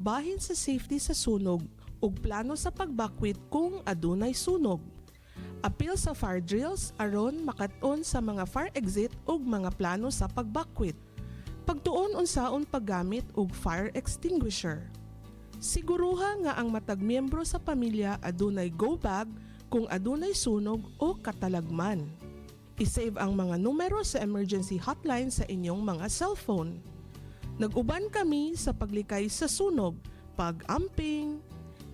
bahin sa safety sa sunog ug plano sa pagbakwit kung adunay sunog. Apil sa fire drills aron makat-on sa mga fire exit ug mga plano sa pagbakwit. Pagtuon unsaon paggamit og fire extinguisher. Siguruha nga ang matag miyembro sa pamilya adunay go bag kung adunay sunog o katalagman. I-save ang mga numero sa emergency hotline sa inyong mga cellphone. Nag-uban kami sa paglikay sa sunog, pag-amping.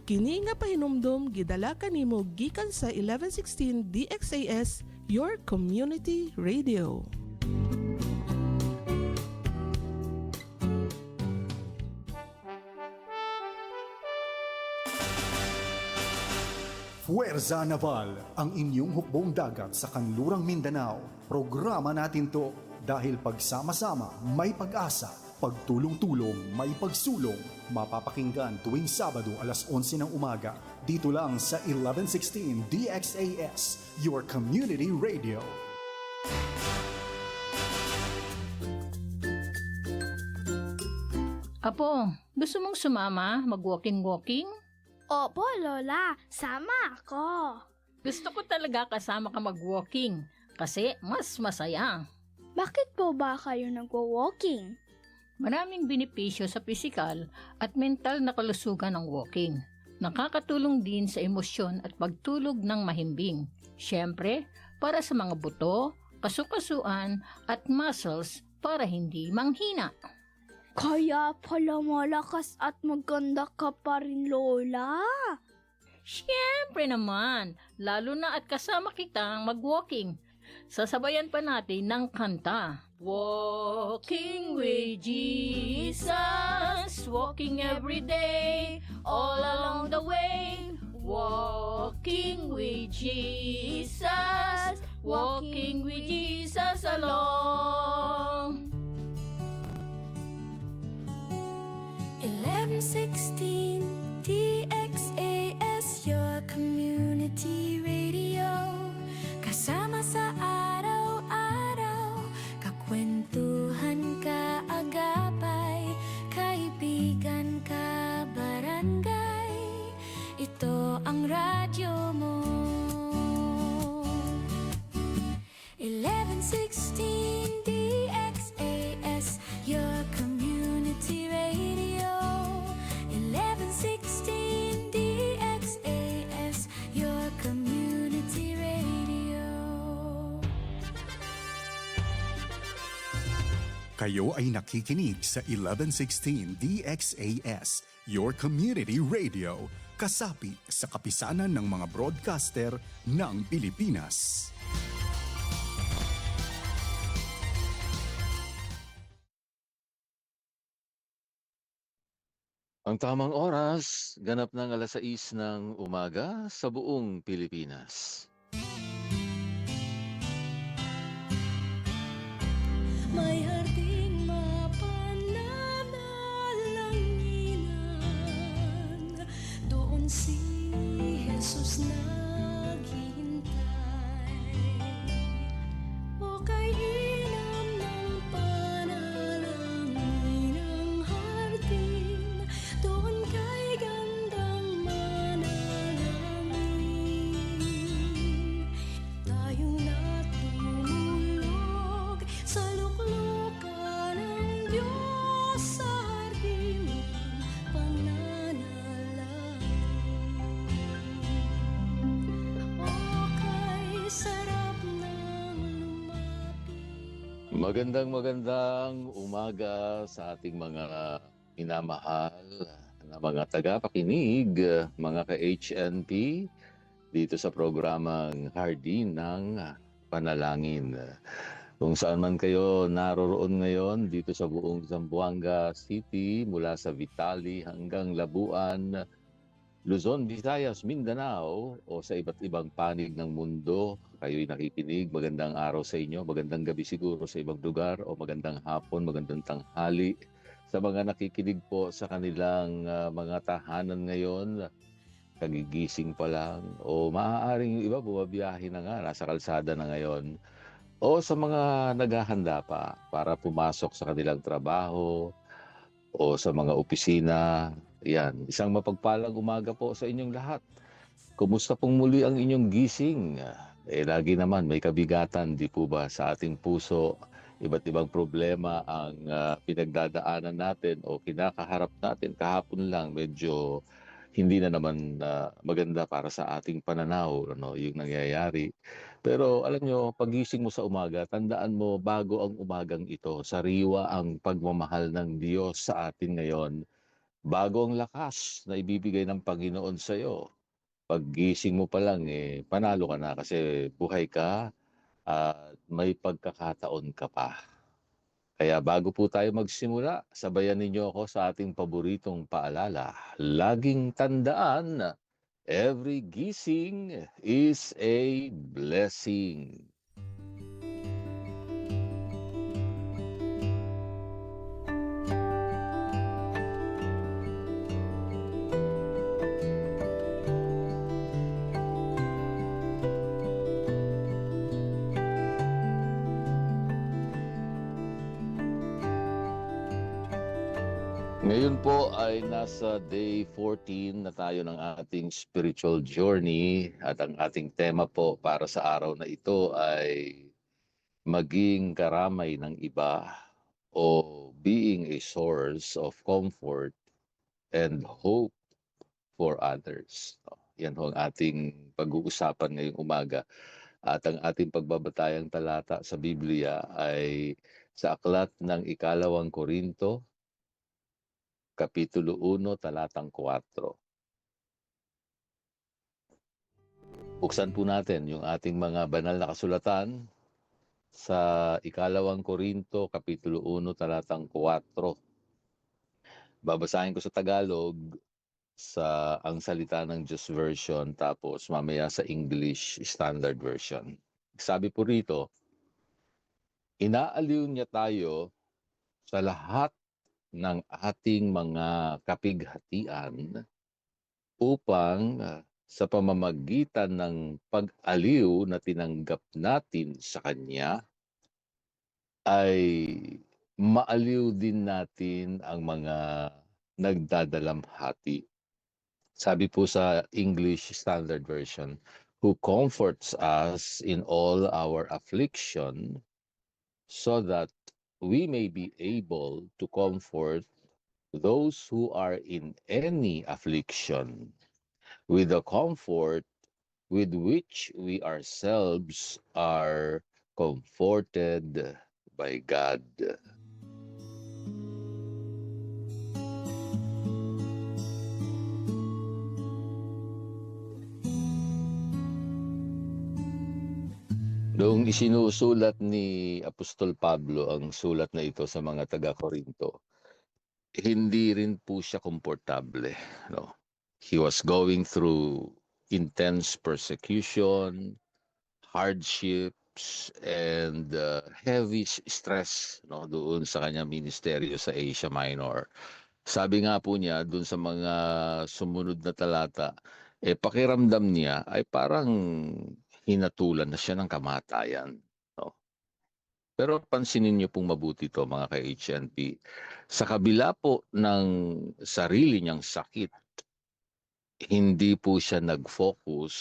Kini nga pahinumdom gidala kanimo gikan sa 1116 DXAS, your community radio. Fuerza Naval, ang inyong hukbong dagat sa kanlurang Mindanao. Programa natin to dahil pagsama-sama may pag-asa, pagtulong-tulong may pagsulong. Mapapakinggan tuwing Sabado alas 11 ng umaga dito lang sa 1116 DXAS, your community radio. Apo, gusto mong sumama mag-walking-walking? Opo, Lola. Sama ako. Gusto ko talaga kasama ka mag-walking kasi mas masaya. Bakit po ba kayo nagwo-walking? Maraming benepisyo sa pisikal at mental na kalusugan ng walking. Nakakatulong din sa emosyon at pagtulog ng mahimbing. Siyempre, para sa mga buto, kasukasuan at muscles para hindi manghina. Kaya pala malakas at maganda ka pa rin, Lola. Siyempre naman, lalo na at kasama kitang mag-walking. Sasabayan pa natin ng kanta. Walking with Jesus, walking every day, all along the way. Walking with Jesus, walking with Jesus along. 1116 DXAS, your community radio. Kasama sa araw-araw, kakwentuhan ka agapay, kaibigan ka barangay. Ito ang radyo mo. 1116 DXAS, your community radio. 1116 DXAS, your community radio. Kayo ay nakikinig sa 1116 DXAS, your community radio. Kasapi sa kapisanan ng mga broadcaster ng Pilipinas. Ang tamang oras, ganap ng 6:00 ng umaga sa buong Pilipinas. May harding mapananalanginan, doon si Jesus naghihintay. O kay inam ng panalangin ang hardin, doon kay gandang manalangin. Tayong natulog sa luklukan ng Diyos sa hardin ng pananalangin. O kay sarap ng lumapit. Magandang umaga sa ating mga minamahal na mga tagapakinig, mga ka-HNP, dito sa programang Hardin ng Panalangin. Kung saan man kayo naroroon ngayon dito sa buong Zamboanga City, mula sa Vitali hanggang Labuan, Luzon, Visayas, Mindanao o sa iba't ibang panig ng mundo, kayo'y nakikinig. Magandang araw sa inyo, magandang gabi siguro sa ibang lugar o magandang hapon, magandang tanghali. Sa mga nakikinig po sa kanilang mga tahanan ngayon, kagigising pa lang o maaaring yung iba bumabiyahe na nga, nasa kalsada na ngayon. O sa mga naghahanda pa para pumasok sa kanilang trabaho o sa mga opisina, Yan, isang mapagpalang umaga po sa inyong lahat. Kumusta pong muli ang inyong gising? Lagi naman may kabigatan, di po ba, sa ating puso. Iba't ibang problema ang pinagdadaanan natin o kinakaharap natin. Kahapon lang, medyo hindi na naman maganda para sa ating pananaw, ano, yung nangyayari. Pero alam nyo, pagising mo sa umaga, tandaan mo, bago ang umagang ito, sariwa ang pagmamahal ng Diyos sa atin ngayon. Bago ang lakas na ibibigay ng Panginoon sa iyo. Paggising mo pa lang, panalo ka na kasi buhay ka at may pagkakataon ka pa. Kaya bago po tayo magsimula, sabayan ninyo ako sa ating paboritong paalala. Laging tandaan, every gising is a blessing. Ngayon po ay nasa day 14 na tayo ng ating spiritual journey at ang ating tema po para sa araw na ito ay maging karamay ng iba o being a source of comfort and hope for others. Yan ho ang ating pag-uusapan ngayong umaga. At ang ating pagbabatayang talata sa Biblia ay sa aklat ng Ikalawang Korinto, Kapitulo 1, talatang 4. Buksan po natin yung ating mga banal na kasulatan sa Ikalawang Korinto, Kapitulo 1, talatang 4. Babasahin ko sa Tagalog, sa ang salita ng Diyos version, tapos mamaya sa English Standard Version. Sabi po rito, inaaliw niya tayo sa lahat ng ating mga kapighatian upang sa pamamagitan ng pag-aliw na tinanggap natin sa Kanya ay maaliw din natin ang mga nagdadalamhati. Sabi po sa English Standard Version, who comforts us in all our affliction so that we may be able to comfort those who are in any affliction with the comfort with which we ourselves are comforted by God. Noong isinusulat ni Apostol Pablo ang sulat na ito sa mga taga-Korinto, hindi rin po siya komportable. No? He was going through intense persecution, hardships, and heavy stress, no, doon sa kanyang ministeryo sa Asia Minor. Sabi nga po niya doon sa mga sumunod na talata, pakiramdam niya ay parang hinatulan na siya ng kamatayan. No? Pero pansinin niyo pong mabuti to mga ka-HNP. Sa kabila po ng sarili niyang sakit, hindi po siya nag-focus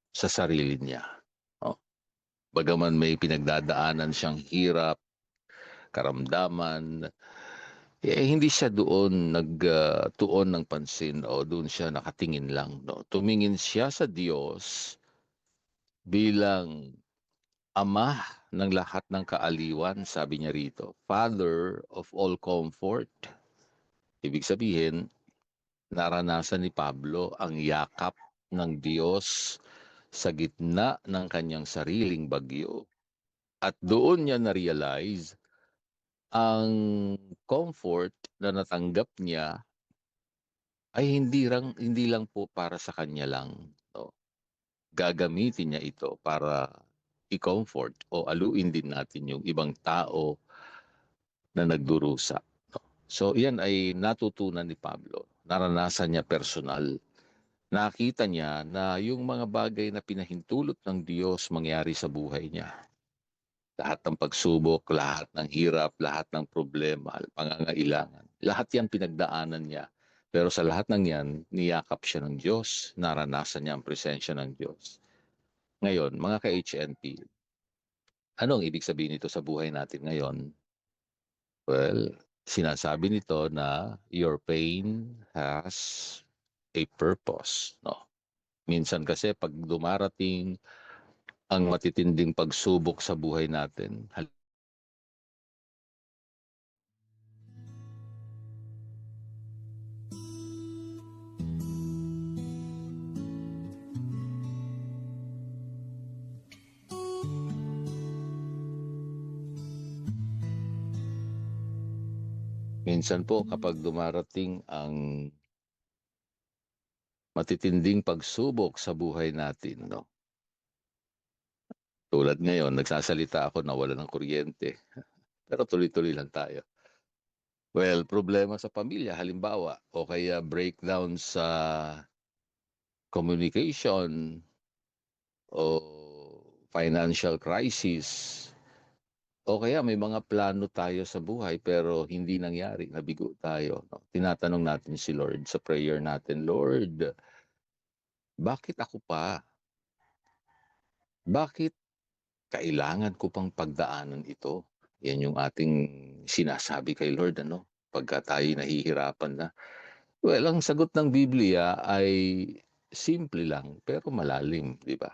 sa sarili niya. No? Bagaman may pinagdadaanan siyang hirap, karamdaman, hindi siya doon nagtuon ng pansin o doon siya nakatingin lang. No? Tumingin siya sa Diyos bilang Ama ng lahat ng kaaliwan, sabi niya rito. Father of all comfort. Ibig sabihin, naranasan ni Pablo ang yakap ng Diyos sa gitna ng kanyang sariling bagyo. At doon niya na-realize ang comfort na natanggap niya ay hindi lang po para sa kanya lang. No? Gagamitin niya ito para i-comfort o aluin din natin yung ibang tao na nagdurusa. No? So yan ay natutunan ni Pablo. Naranasan niya personal. Nakita niya na yung mga bagay na pinahintulot ng Diyos mangyari sa buhay niya. Lahat ng pagsubok, lahat ng hirap, lahat ng problema, pangangailangan. Lahat yan pinagdaanan niya. Pero sa lahat ng yan, niyakap siya ng Diyos, naranasan niya ang presensya ng Diyos. Ngayon, mga ka-HNP, anong ibig sabihin nito sa buhay natin ngayon? Well, sinasabi nito na your pain has a purpose, no? Minsan kasi pag dumarating ang matitinding pagsubok sa buhay natin, minsan po kapag dumarating ang matitinding pagsubok sa buhay natin, no? Tulad ngayon, nagsasalita ako na wala ng kuryente. Pero tuloy-tuloy lang tayo. Well, problema sa pamilya, halimbawa, o kaya breakdown sa communication o financial crisis, o kaya may mga plano tayo sa buhay pero hindi nangyari, nabigo tayo. No? Tinatanong natin si Lord sa prayer natin, Lord, bakit ako pa? Bakit kailangan ko pang pagdaanan ito? Yan yung ating sinasabi kay Lord, ano? Pagka tayo nahihirapan na. Well, ang sagot ng Biblia ay simple lang pero malalim, di ba?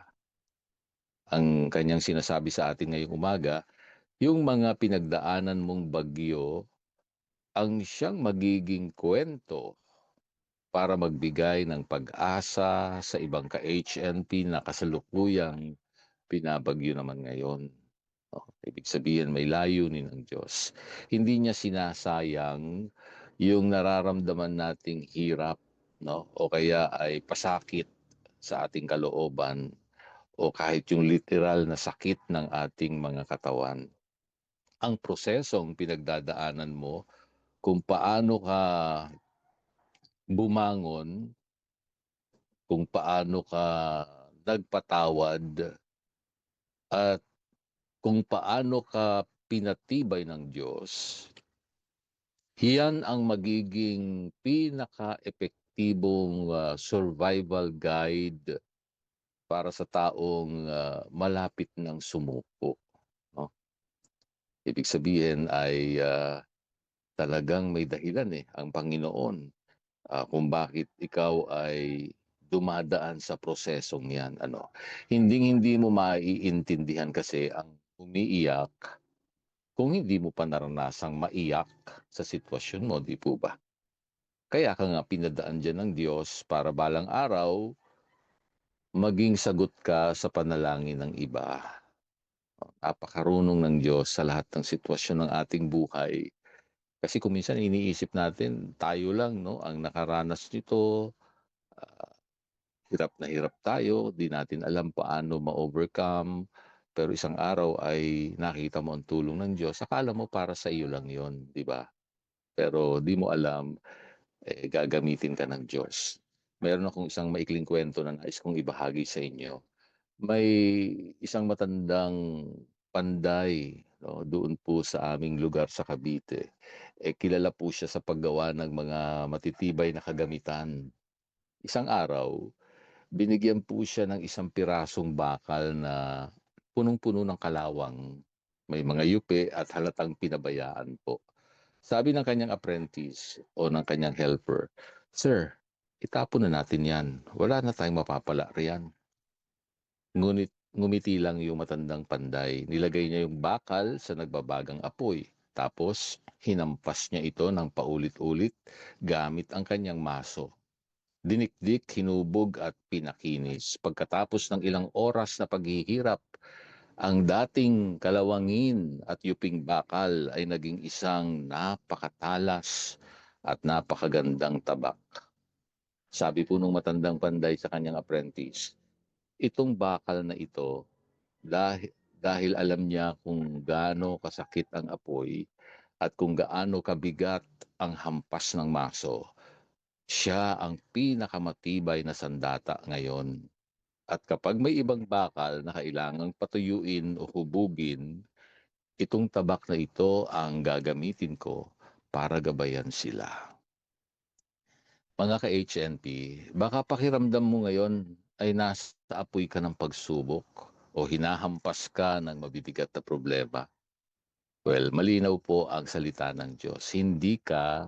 Ang kanyang sinasabi sa atin ngayong umaga, yung mga pinagdaanan mong bagyo ang siyang magiging kwento para magbigay ng pag-asa sa ibang ka-HNP na kasalukuyang pinabagyo naman ngayon. Oh, ibig sabihin may layunin ng Diyos. Hindi niya sinasayang yung nararamdaman nating hirap, no? O kaya ay pasakit sa ating kalooban o kahit yung literal na sakit ng ating mga katawan. Ang prosesong pinagdadaanan mo kung paano ka bumangon, kung paano ka nagpatawad, at kung paano ka pinatibay ng Diyos, yan ang magiging pinaka-epektibong survival guide para sa taong malapit ng sumuko. No? Ibig sabihin ay talagang may dahilan ang Panginoon kung bakit ikaw ay dumadaan sa prosesong yan. Ano? Hindi mo maiintindihan kasi ang umiiyak kung hindi mo pa naranasang maiyak sa sitwasyon mo, di po ba? Kaya ka nga pinadaan dyan ng Diyos para balang araw maging sagot ka sa panalangin ng iba. Napakarunong ng Diyos sa lahat ng sitwasyon ng ating buhay. Kasi kung minsan iniisip natin, tayo lang no, ang nakaranas nito, ah, hirap na hirap tayo, di natin alam paano ma-overcome. Pero isang araw ay nakita mo ang tulong ng Diyos, akala mo para sa iyo lang yon, di ba? Pero di mo alam, gagamitin ka ng Diyos. Meron akong isang maikling kwento na nais kong ibahagi sa inyo. May isang matandang panday, no, doon po sa aming lugar sa Cavite. Kilala po siya sa paggawa ng mga matitibay na kagamitan. Isang araw, binigyan po siya ng isang pirasong bakal na punong-puno ng kalawang. May mga yupi at halatang pinabayaan po. Sabi ng kanyang apprentice o ng kanyang helper, "Sir, itapon na natin yan. Wala na tayong mapapala riyan." Ngunit ngumiti lang yung matandang panday. Nilagay niya yung bakal sa nagbabagang apoy. Tapos hinampas niya ito ng paulit-ulit gamit ang kanyang maso. Dinikdik, hinubog at pinakinis. Pagkatapos ng ilang oras na paghihirap, ang dating kalawangin at yuping bakal ay naging isang napakatalas at napakagandang tabak. Sabi po nung matandang panday sa kanyang apprentice, itong bakal na ito, dahil alam niya kung gaano kasakit ang apoy at kung gaano kabigat ang hampas ng maso, siya ang pinakamatibay na sandata ngayon. At kapag may ibang bakal na kailangang patuyuin o hubugin, itong tabak na ito ang gagamitin ko para gabayan sila. Mga ka-HNP, baka pakiramdam mo ngayon ay nasa apoy ka ng pagsubok o hinahampas ka ng mabibigat na problema. Well, malinaw po ang salita ng Diyos. Hindi ka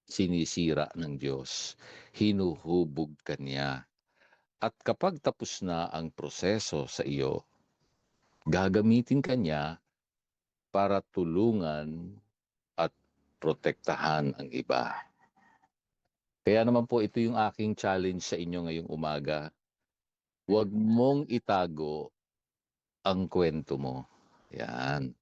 sinisira ng Diyos. Hinuhubog ka niya. At kapag tapos na ang proseso sa iyo, gagamitin ka niya para tulungan at protektahan ang iba. Kaya naman po ito yung aking challenge sa inyo ngayong umaga. Huwag mong itago ang kwento mo. Yan.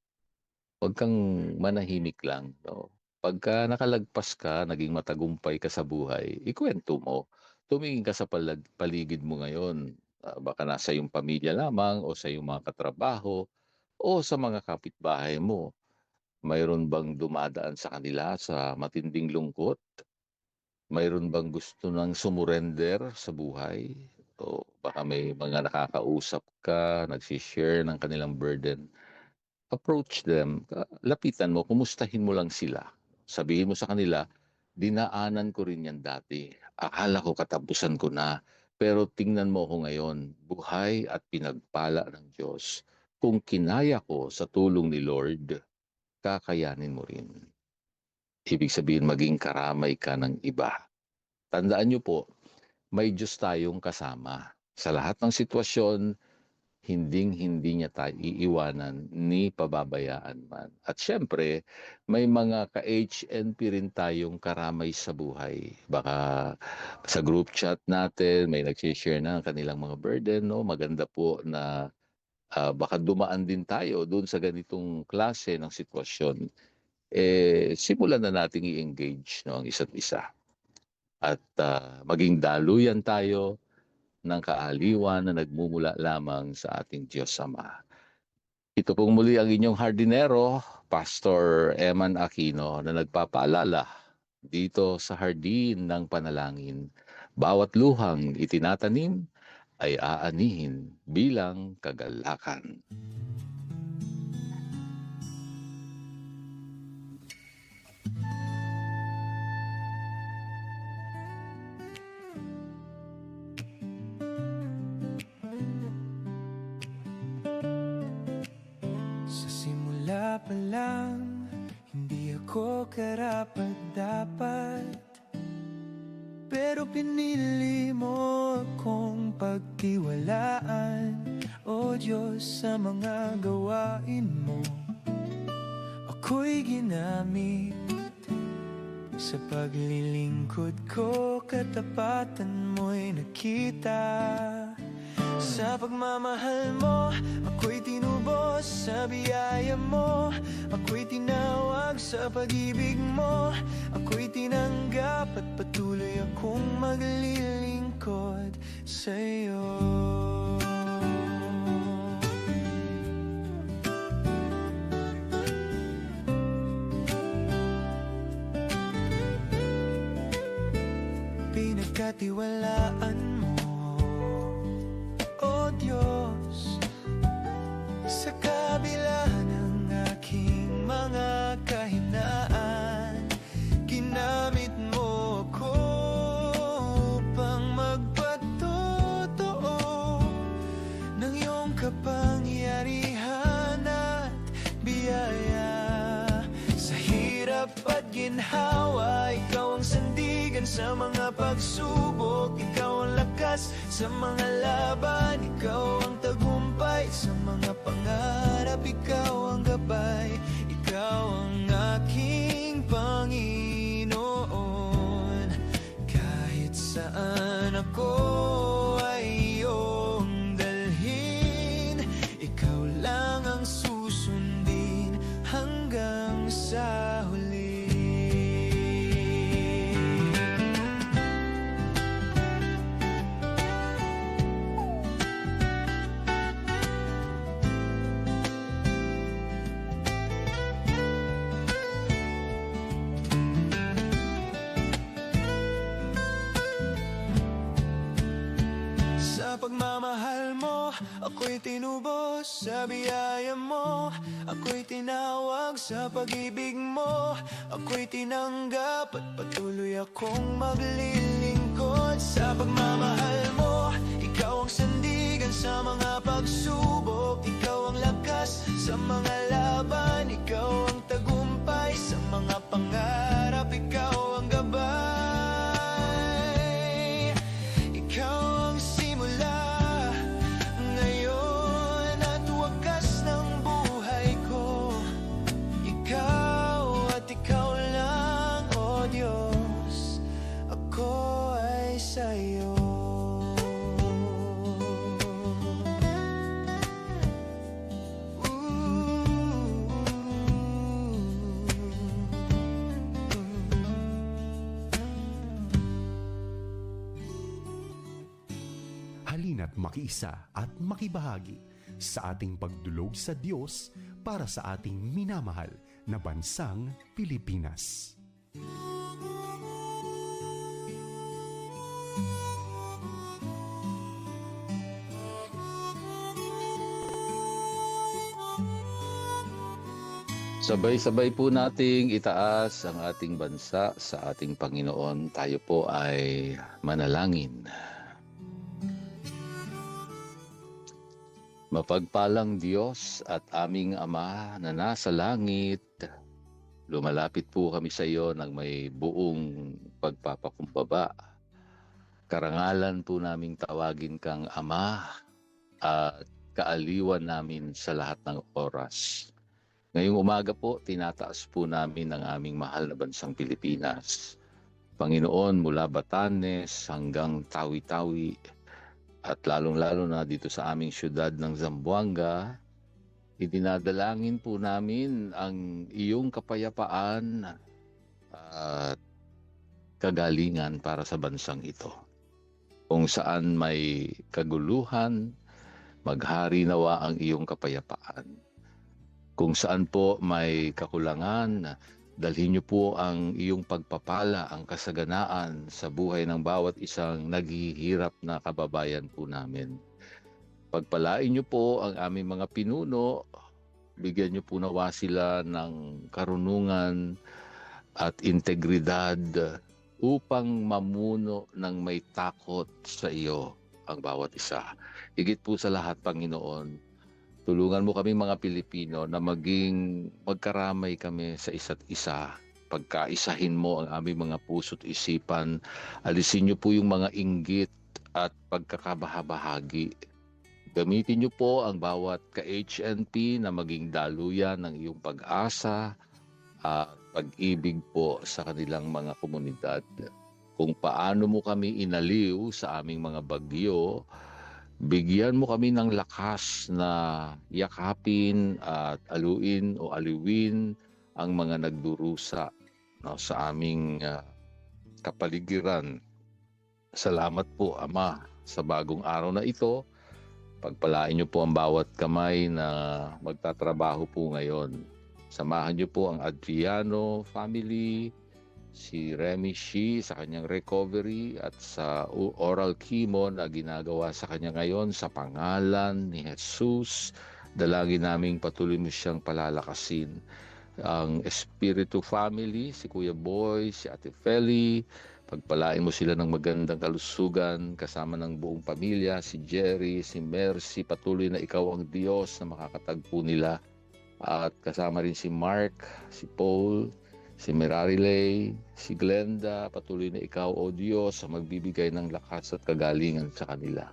Huwag kang manahimik lang. No? Pagka nakalagpas ka, naging matagumpay ka sa buhay, ikwento mo. Tumingin ka sa paligid mo ngayon. Baka nasa iyong pamilya lamang o sa iyong mga katrabaho o sa mga kapitbahay mo. Mayroon bang dumadaan sa kanila sa matinding lungkot? Mayroon bang gusto nang sumurrender sa buhay? O baka may mga nakakausap ka, nagsishare ng kanilang burden. Approach them, lapitan mo, kumustahin mo lang sila. Sabihin mo sa kanila, dinaanan ko rin yan dati. Akala ko katapusan ko na, pero tingnan mo ako ngayon, buhay at pinagpala ng Diyos. Kung kinaya ko sa tulong ni Lord, kakayanin mo rin. Ibig sabihin, maging karamay ka ng iba. Tandaan niyo po, may Diyos tayong kasama. Sa lahat ng sitwasyon, hindi niya tayo iiwanan ni pababayaan man. At syempre, may mga ka-HNP rin tayong karamay sa buhay. Baka sa group chat natin, may nag-share na ang kanilang mga burden. No? Maganda po na baka dumaan din tayo doon sa ganitong klase ng sitwasyon. Simulan na nating i-engage, no, ang isa't isa. At maging daluyan tayo ng kaaliwan na nagmumula lamang sa ating Diyos Ama. Ito pong muli ang inyong hardinero, Pastor Eman Aquino, na nagpapaalala dito sa Hardin ng Panalangin. Bawat luhang itinatanim ay aanihin bilang kagalakan. Pa lang, hindi ako karapat-dapat, pero pinili mo akong pagtiwalaan. O Diyos, sa mga gawain mo, ako'y ginamit. Sa paglilingkod ko, katapatan mo'y nakita. Sa pagmamahal mo, ako'y tinubos sa biyaya mo. Ako'y tinawag sa pag-ibig mo. Ako'y tinanggap at patuloy akong maglilingkod sa'yo. Pinagkatiwalaan mo, O Diyos, sa kabila ng aking mga kahinaan, ginamit mo ako upang magpatotoo ng iyong kapangyarihan at biyaya. Sa hirap at ginhawa, ikaw ang sandigan sa mga pagsubok. Ikaw ang lakas sa mga laban. Ikaw ang tagumpay sa mga pangarap. Ikaw ang gabay. Ikaw ang aking Panginoon. Kahit saan ako ay iyong dalhin, ikaw lang ang susundin hanggang sa huli. ako'y tinubos sa biyaya mo. Ako'y tinawag sa pag-ibig mo. Ako'y tinanggap at patuloy akong maglilingkod sa pagmamahal mo. Ikaw ang sandigan sa mga pagsubok. Ikaw ang lakas sa mga laban. Ikaw ang tagumpay sa mga pangarap. Ikaw ang gabay. Ikaw ang simula ngayon at wakas ng buhay ko. Ikaw at ikaw lang, O Diyos. Ako ay sa'yo. Halina't makiisa at makibahagi sa ating pagdulog sa Diyos para sa ating minamahal na bansang Pilipinas. Sabay-sabay po nating itaas ang ating bansa sa ating Panginoon. Tayo po ay manalangin. Mapagpalang Diyos at aming Ama na nasa langit, lumalapit po kami sa iyo ng may buong pagpapakumbaba. Karangalan po naming tawagin kang Ama at kaaliwan namin sa lahat ng oras. Ngayong umaga po, tinataas po namin ang aming mahal na bansang Pilipinas. Panginoon, mula Batanes hanggang Tawi-Tawi at lalong-lalo na dito sa aming syudad ng Zamboanga, idinadalangin po namin ang iyong kapayapaan at kagalingan para sa bansang ito. Kung saan may kaguluhan, maghari nawa ang iyong kapayapaan. Kung saan po may kakulangan, dalhin niyo po ang iyong pagpapala, ang kasaganaan sa buhay ng bawat isang naghihirap na kababayan po namin. Pagpalain niyo po ang aming mga pinuno, bigyan niyo po nawa sila ng karunungan at integridad upang mamuno ng may takot sa iyo ang bawat isa. Higit po sa lahat, Panginoon, tulungan mo kami mga Pilipino na magkaramay kami sa isa't isa. Pagkaisahin mo ang aming mga puso't isipan. Alisin niyo po yung mga inggit at pagkakabahabahagi. Gamitin niyo po ang bawat ka-HNP na maging daluyan ng iyong pag-asa at pag-ibig po sa kanilang mga komunidad. Kung paano mo kami inaliw sa aming mga bagyo, bigyan mo kami ng lakas na yakapin at aluin o aliwin ang mga nagdurusa sa aming kapaligiran. Salamat po, Ama, sa bagong araw na ito. Pagpalain niyo po ang bawat kamay na magtatrabaho po ngayon. Samahan niyo po ang Adriano family, si Remy Shi sa kanyang recovery at sa oral chemo na ginagawa sa kanya ngayon sa pangalan ni Jesus. Dalangin naming patuloy mo siyang palalakasin. Ang Espiritu family, si Kuya Boy, si Ate Feli, pagpalain mo sila ng magandang kalusugan kasama ng buong pamilya, si Jerry, si Mercy, patuloy na ikaw ang Diyos na makakatagpo nila. At kasama rin si Mark, si Paul, si Mirarilay, si Glenda, patuloy na ikaw, O Diyos, ang magbibigay ng lakas at kagalingan sa kanila.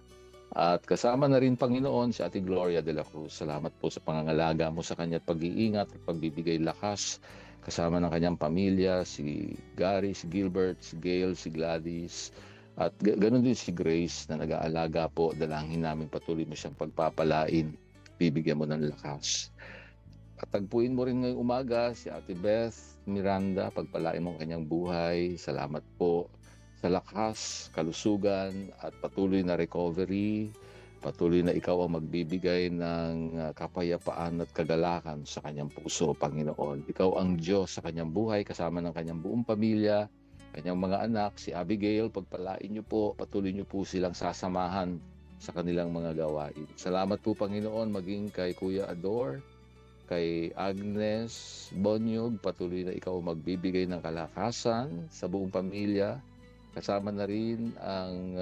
At kasama na rin, Panginoon, si Ate Gloria de la Cruz. Salamat po sa pangangalaga mo sa kanya at pag-iingat at pagbibigay lakas. Kasama ng kanyang pamilya, si Gary, si Gilbert, si Gail, si Gladys. At ganoon din si Grace na nag-aalaga po. Dalangin namin patuloy mo siyang pagpapalain. Bibigyan mo ng lakas. At tagpuin mo rin ngayong umaga si Ate Beth Miranda, pagpalain mo ang kanyang buhay. Salamat po sa lakas, kalusugan at patuloy na recovery. Patuloy na ikaw ang magbibigay ng kapayapaan at kagalakan sa kanyang puso, Panginoon. Ikaw ang Diyos sa kanyang buhay, kasama ng kanyang buong pamilya, kanyang mga anak, si Abigail, pagpalain niyo po, patuloy niyo po silang sasamahan sa kanilang mga gawain. Salamat po Panginoon maging kay Kuya Ador, kay Agnes Bonyog, patuloy na ikaw magbibigay ng kalakasan sa buong pamilya. Kasama na rin ang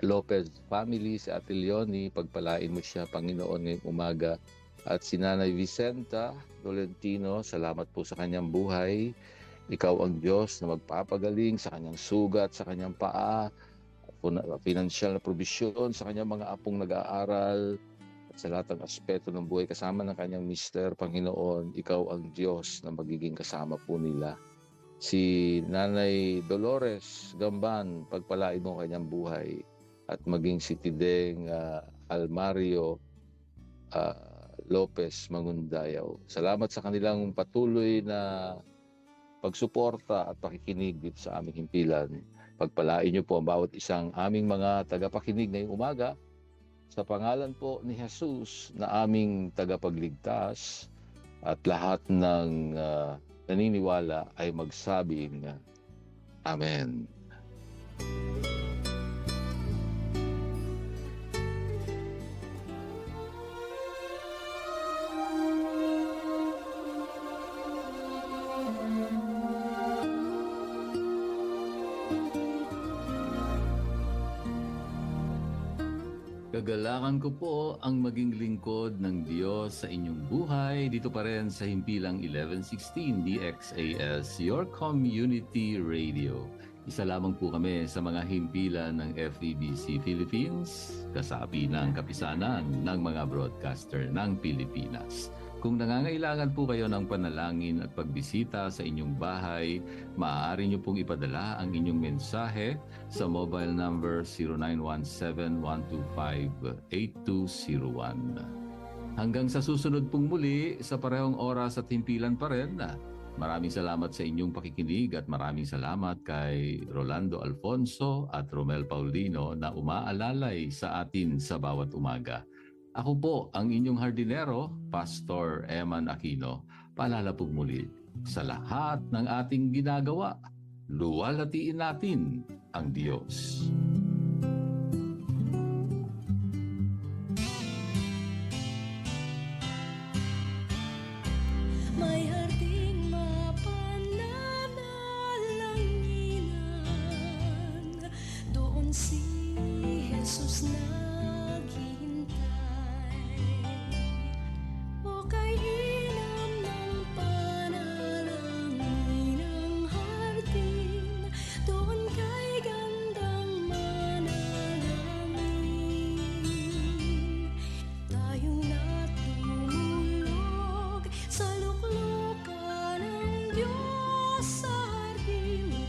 Lopez family, si Ate Leonie, pagpalain mo siya Panginoon ngayong umaga. At si Nanay Vicenta Tolentino, salamat po sa kanyang buhay. Ikaw ang Diyos na magpapagaling sa kanyang sugat, sa kanyang paa, financial na probisyon sa kanyang mga apong nag-aaral, at sa lahat ng aspeto ng buhay kasama ng kanyang mister, Panginoon, ikaw ang Diyos na magiging kasama po nila. Si Nanay Dolores Gamban, pagpalain mo kanyang buhay, at maging si Tideng Almario Lopez Mangundayaw. Salamat sa kanilang patuloy na pagsuporta at pakikinig dito sa aming himpilan. Pagpalain niyo po ang bawat isang aming mga tagapakinig ngayong umaga. Sa pangalan po ni Jesus na aming tagapagligtas, at lahat ng naniniwala ay magsabing Amen. Kagalakan ko po ang maging lingkod ng Diyos sa inyong buhay dito pa rin sa Himpilang 1116 DXAS, your community radio. Isa lamang po kami sa mga himpilan ng FEBC Philippines, kasapi ng kapisanan ng mga broadcaster ng Pilipinas. Kung nangangailangan po kayo ng panalangin at pagbisita sa inyong bahay, maaari nyo pong ipadala ang inyong mensahe sa mobile number 0917-125-8201. Hanggang sa susunod pong muli sa parehong oras at himpilan pa rin, maraming salamat sa inyong pakikinig at maraming salamat kay Rolando Alfonso at Romel Paulino na umaalalay sa atin sa bawat umaga. Ako po ang inyong hardinero, Pastor Eman Aquino. Paalala po muli, sa lahat ng ating ginagawa, luwalhatiin natin ang Diyos. May harding mapananalanginan, doon si Jesus naghihintay. O kay inam ng panalangin ang harding, doon kay gandang manalangin. Tayong natulog sa luklukan ng Diyos sa harding ng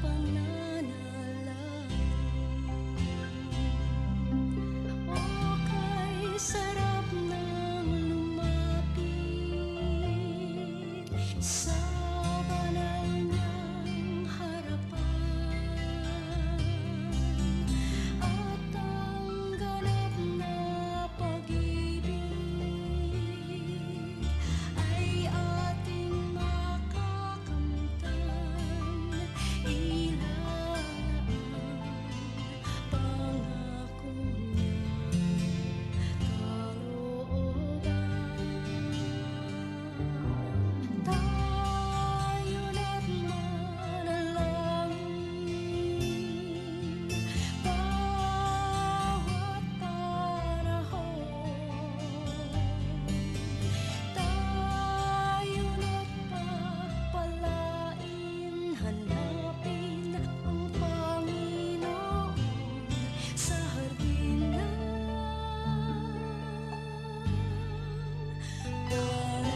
pananalangin. O kay sarap ng lumapit sa banal niyang harapan, at ang ganap na pag-ibig ay ating makakamtan. Ilaan pangako niyang kalooban. Tayo na't manalangin bawat panahon. Tayo na't pagpalain, hanapin ang Panginoon sa hardin ng panalangin.